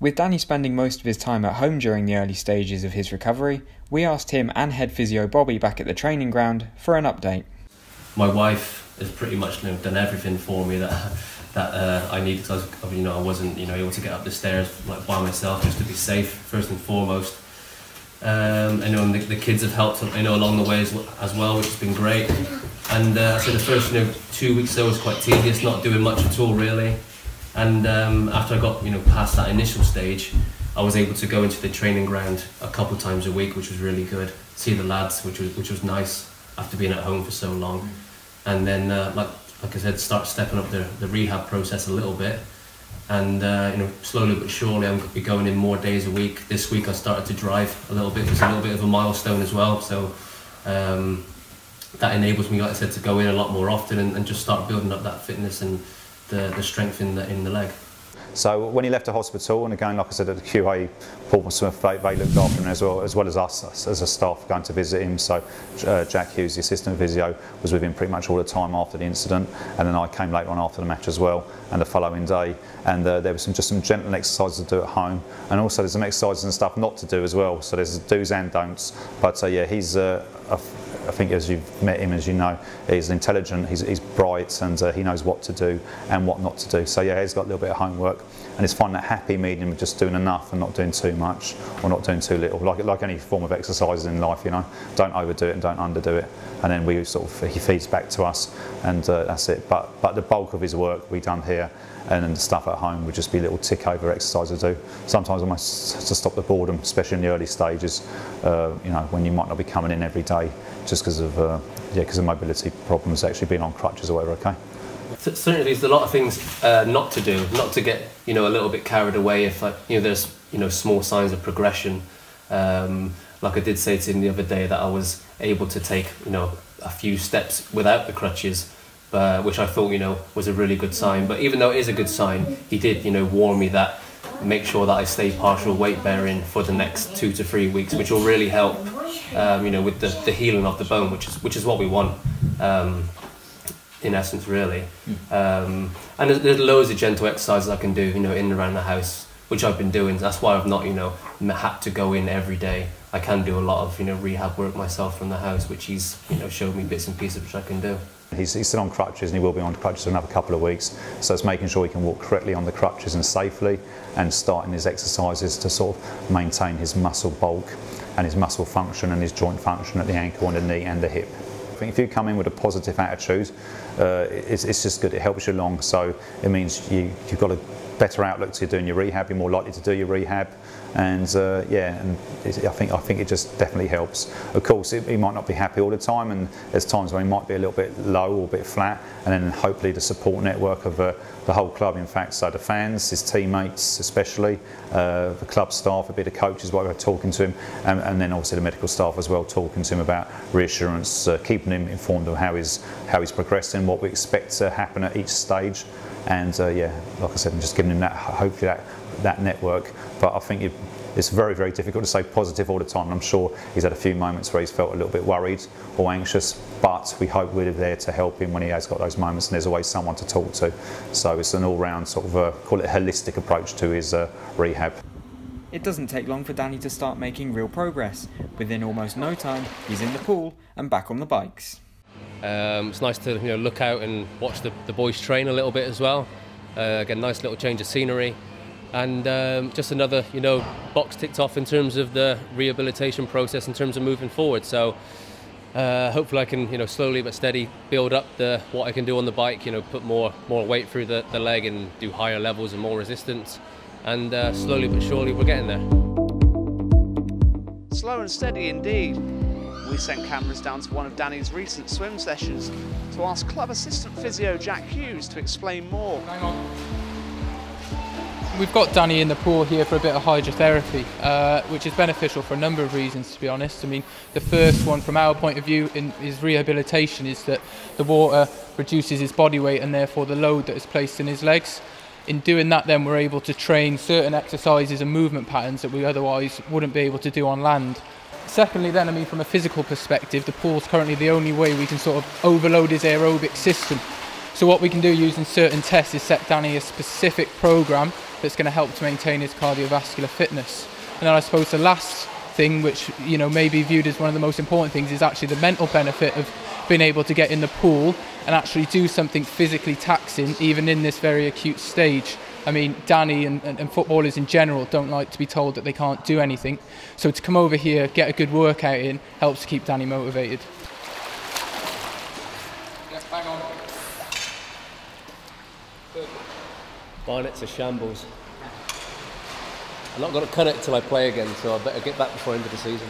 With Danny spending most of his time at home during the early stages of his recovery, we asked him and head physio Bobby back at the training ground for an update. My wife has pretty much done everything for me that I needed, because I wasn't able to get up the stairs by myself, just to be safe first and foremost. And the kids have helped along the way as well, which has been great. And so the first 2 weeks though was quite tedious, not doing much at all really. And after I got past that initial stage, I was able to go into the training ground a couple times a week, which was really good. See the lads, which was nice after being at home for so long. And then like I said, start stepping up the rehab process a little bit. And slowly but surely I'm going to be going in more days a week. This week I started to drive a little bit. It's a little bit of a milestone as well. So that enables me, like I said, to go in a lot more often and just start building up that fitness and the strength in the leg. So when he left the hospital, and again, like I said, at the QA, Portsmouth, they looked after him as well as us as a staff going to visit him. So Jack Hughes, the assistant physio, was with him pretty much all the time after the incident, and then I came later on after the match as well, and the following day. And there was just some gentle exercises to do at home, and also there's some exercises and stuff not to do as well. So there's do's and don'ts. But yeah, he's I think as you've met him, as you know, he's intelligent, he's bright, and he knows what to do and what not to do. So yeah, he's got a little bit of homework, and it's finding that happy medium of just doing enough and not doing too much or not doing too little. Like any form of exercise in life, don't overdo it and don't underdo it. And then he feeds back to us, and that's it. But the bulk of his work we done here, and then the stuff at home would just be little tick over exercises to do. Sometimes almost to stop the boredom, especially in the early stages, when you might not be coming in every day just because of mobility problems, actually being on crutches or whatever. Okay. Certainly there's a lot of things not to do, not to get a little bit carried away if there's small signs of progression. Like I did say to him the other day, that I was able to take a few steps without the crutches, which I thought was a really good sign. But even though it is a good sign, he did warn me that make sure that I stay partial weight bearing for the next 2 to 3 weeks, which will really help with the healing of the bone, which is what we want in essence, really. And there's loads of gentle exercises I can do in and around the house, which I've been doing. That's why I've not had to go in every day. I can do a lot of rehab work myself from the house, which he's showed me bits and pieces which I can do. He's still on crutches, and he will be on crutches for another couple of weeks. So it's making sure he can walk correctly on the crutches and safely, and starting his exercises to sort of maintain his muscle bulk and his muscle function and his joint function at the ankle and the knee and the hip. I think if you come in with a positive attitude, it's just good. It helps you along. So it means you've got a better outlook to doing your rehab. You're more likely to do your rehab, and I think it just definitely helps. Of course, he might not be happy all the time, and there's times where he might be a little bit low or a bit flat, and then hopefully the support network of the whole club, in fact, so the fans, his teammates especially, the club staff, a bit of coaches while we're talking to him, and then obviously the medical staff as well, talking to him about reassurance, keeping him informed of how he's progressing, what we expect to happen at each stage. And yeah, like I said, I'm just giving him that, hopefully that network. But I think it's very, very difficult to stay positive all the time. And I'm sure he's had a few moments where he's felt a little bit worried or anxious, but we hope we're there to help him when he has got those moments, and there's always someone to talk to. So it's an all-round sort of, call it a holistic approach to his rehab. It doesn't take long for Danny to start making real progress. Within almost no time, he's in the pool and back on the bikes. It's nice to look out and watch the boys train a little bit as well. Again, nice little change of scenery, and just another box ticked off in terms of the rehabilitation process in terms of moving forward. So hopefully I can slowly but steady build up what I can do on the bike. Put more weight through the leg and do higher levels and more resistance. And slowly but surely we're getting there. Slow and steady indeed. We sent cameras down to one of Danny's recent swim sessions to ask club assistant physio Jack Hughes to explain more. Hang on. We've got Danny in the pool here for a bit of hydrotherapy, which is beneficial for a number of reasons, to be honest. I mean, the first one from our point of view in his rehabilitation is that the water reduces his body weight and therefore the load that is placed in his legs. In doing that, then we're able to train certain exercises and movement patterns that we otherwise wouldn't be able to do on land. Secondly then, I mean, from a physical perspective, the pool's currently the only way we can sort of overload his aerobic system. So what we can do using certain tests is set Danny a specific program that's going to help to maintain his cardiovascular fitness. And then I suppose the last thing, which may be viewed as one of the most important things, is actually the mental benefit of being able to get in the pool and actually do something physically taxing, even in this very acute stage. I mean, Danny and footballers in general don't like to be told that they can't do anything. So to come over here, get a good workout in, helps to keep Danny motivated. Yeah, bang on. Barnett's a shambles. I'm not going to cut it until I play again, so I better get back before the end of the season.